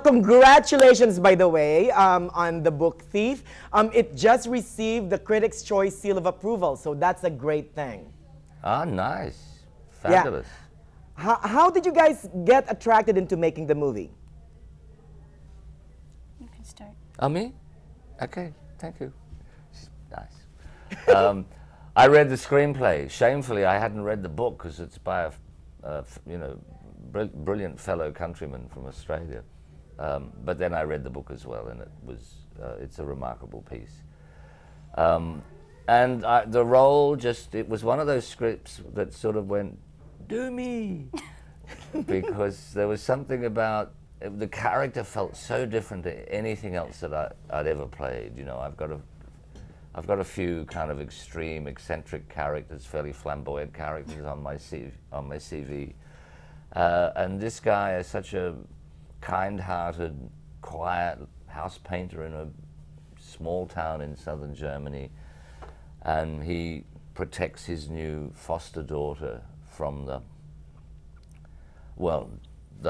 congratulations, by the way, on the book Thief. It just received the Critics' Choice Seal of Approval, so that's a great thing. Ah, nice. Fabulous. Yeah. How did you guys get attracted into making the movie? You can start. Oh, me? Okay, thank you. Nice. I read the screenplay. Shamefully, I hadn't read the book because it's by a brilliant fellow countryman from Australia. But then I read the book as well, and it's a remarkable piece. And the role it was one of those scripts that sort of went, do me, because there was something about the character felt so different to anything else that I'd ever played. You know, I've got a few kind of extreme, eccentric characters, fairly flamboyant characters on my CV. And this guy is such a kind-hearted, quiet house painter in a small town in southern Germany. And he protects his new foster daughter from the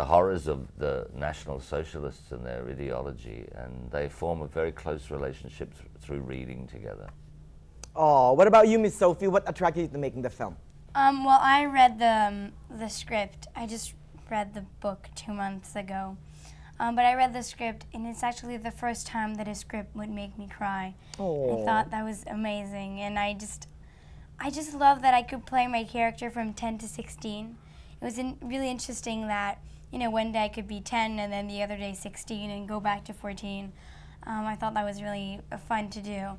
horrors of the National Socialists and their ideology, and they form a very close relationship through reading together. Oh, what about you, Miss Sophie? What attracted you to making the film? Well, I read the script. I just read the book 2 months ago. But I read the script, and it's actually the first time that a script would make me cry. Oh. I thought that was amazing, and I just love that I could play my character from 10 to 16. It was really interesting that, you know, one day I could be 10 and then the other day 16 and go back to 14. I thought that was really fun to do.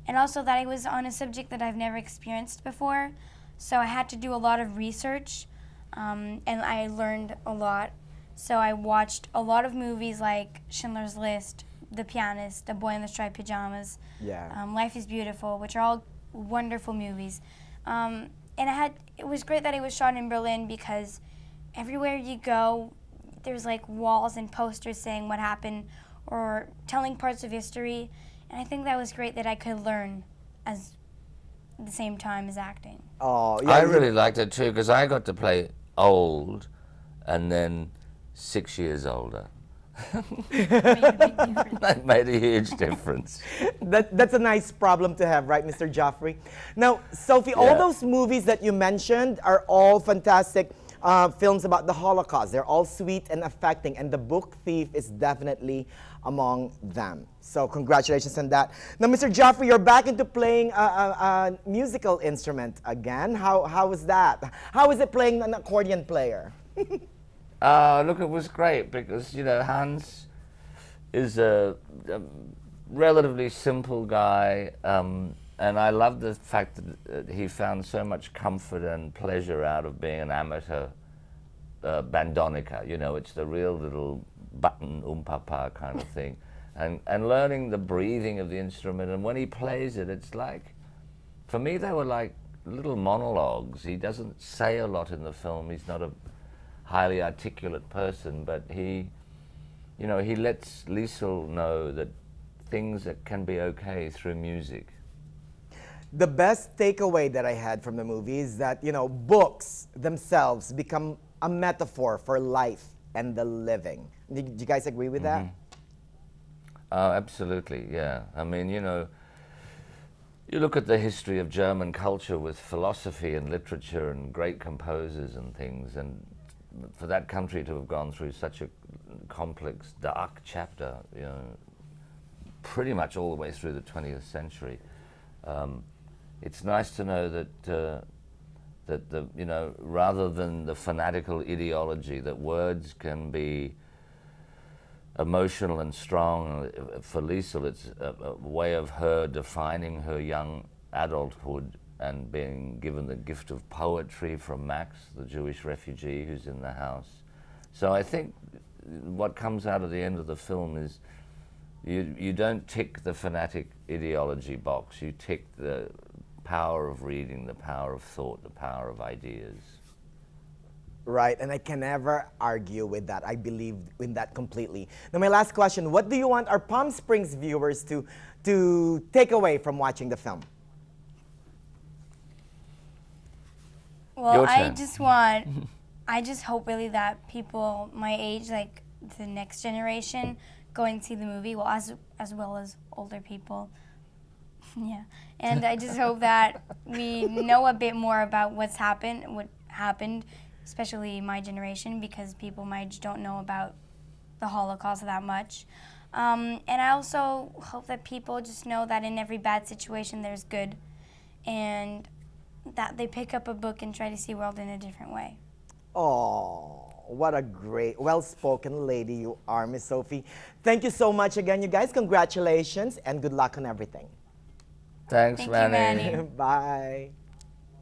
And also that I was on a subject that I've never experienced before, so I had to do a lot of research, and I learned a lot. So I watched a lot of movies like Schindler's List, The Pianist, The Boy in the Striped Pajamas, Life is Beautiful, which are all wonderful movies. And it was great that it was shot in Berlin because everywhere you go, there's like walls and posters saying what happened or telling parts of history. And I think that was great that I could learn at the same time as acting. Oh, yeah. I really liked it too because I got to play old and then 6 years older. That made a huge difference. That's a nice problem to have, right, Mr. Geoffrey? Now, Sophie, all those movies that you mentioned are all fantastic films about the Holocaust. They're all sweet and affecting, and the book Thief is definitely among them. So congratulations on that. Now, Mr. Geoffrey, you're back into playing a musical instrument again. How was that? How is it playing an accordion player? Look, it was great because, you know, Hans is a relatively simple guy, and I love the fact that he found so much comfort and pleasure out of being an amateur bandonica. You know, it's the real little button papa kind of thing, and learning the breathing of the instrument. And when he plays it, it's like, for me, they were like little monologues. He doesn't say a lot in the film. He's not a highly articulate person, but he lets Liesel know that things that can be okay through music. The best takeaway that I had from the movie is that, you know, books themselves become a metaphor for life and the living. Do you guys agree with that? Absolutely, yeah. I mean, you know, you look at the history of German culture with philosophy and literature and great composers and things, and for that country to have gone through such a complex, dark chapter, you know, pretty much all the way through the 20th century, it's nice to know that you know, rather than the fanatical ideology, that words can be emotional and strong. For Liesel, it's a way of her defining her young adulthood and being given the gift of poetry from Max, the Jewish refugee who's in the house. So I think what comes out of the end of the film is you don't tick the fanatic ideology box, you tick the power of reading, the power of thought, the power of ideas. Right, and I can never argue with that. I believe in that completely. Now, my last question, what do you want our Palm Springs viewers to take away from watching the film? Well, I just hope really that people my age, like the next generation going to see the movie, well, as well as older people. Yeah, and I just hope that we know a bit more about what happened, especially my generation, because people my age don't know about the Holocaust that much. And I also hope that people just know that in every bad situation there's good, and that they pick up a book and try to see the world in a different way. Oh, what a great, well-spoken lady you are, Miss Sophie. Thank you so much again, you guys. Congratulations and good luck on everything. Thanks, Thank you, Manny. Manny. Bye.